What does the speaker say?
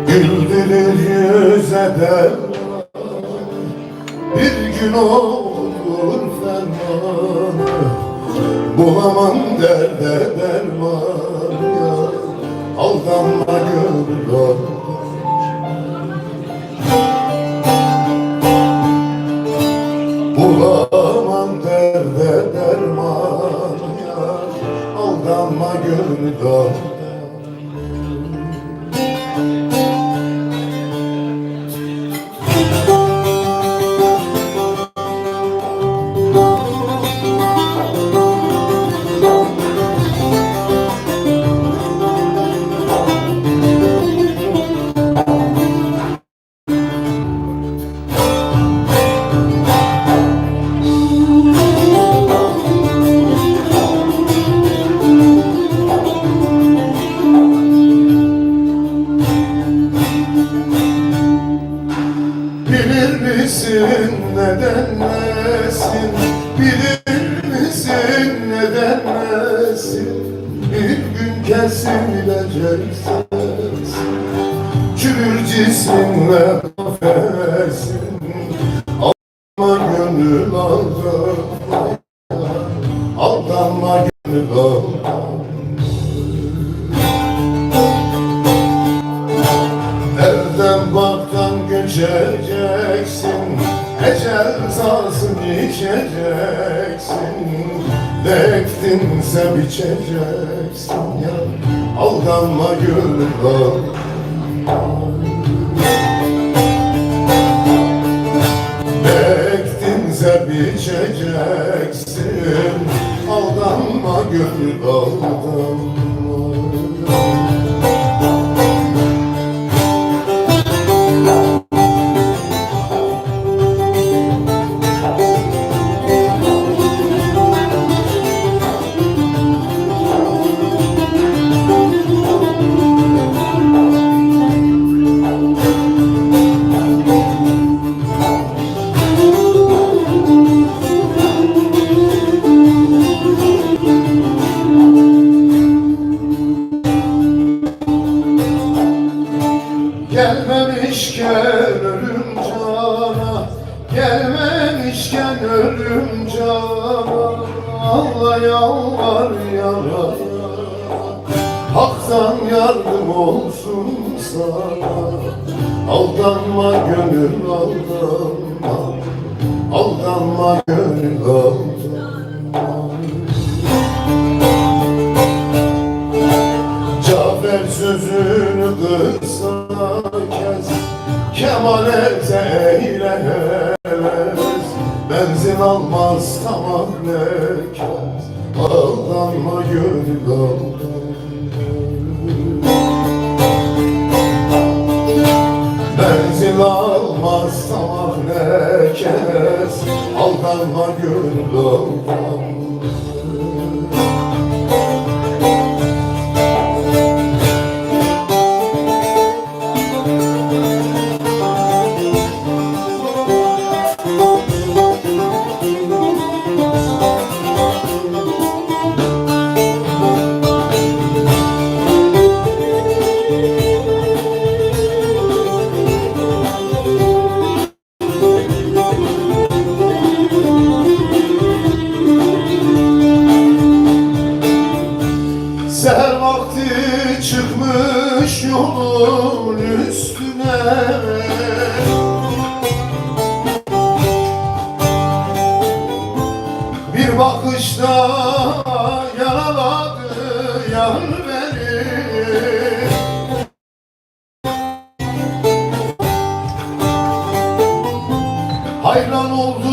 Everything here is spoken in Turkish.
Güldürür yüze derman, bir gün olur fermanı. Bulamam derde derman ya, aldanma gönül aldanma. Bulamam derde derman ya, aldanma gönül aldanma. Bilir misin neden nesin? Bilir misin neden nesin? Bir gün kesilecek sesin, çürür cismin ve kafesin. Aldanma gönül aldanma, aldanma gönül aldanma. Evden baktan göçeceksin, ecel sazını içeceksin. Ne ektinse biçeceksin ya, aldanma gönül aldanma. Ne ektinse biçeceksin, aldanma gönül aldanma. Gelmemişken ölüm cana, gelmemişken ölüm cana. Allah yalvar yara, haktan yardım olsun sana. Aldanma gönül aldanma, aldanma gönül aldanma. Cafer sözünü kısa kes, kemalete eylemez. Benzin almaz tamam lekez, aldanma gönül aldanma. Benzin almaz tamam lekez, aldanma gönül aldanma. Seher vakti çıkmış yolun üstüne, bir bakışta yaraladı yar beni. Hayran oldum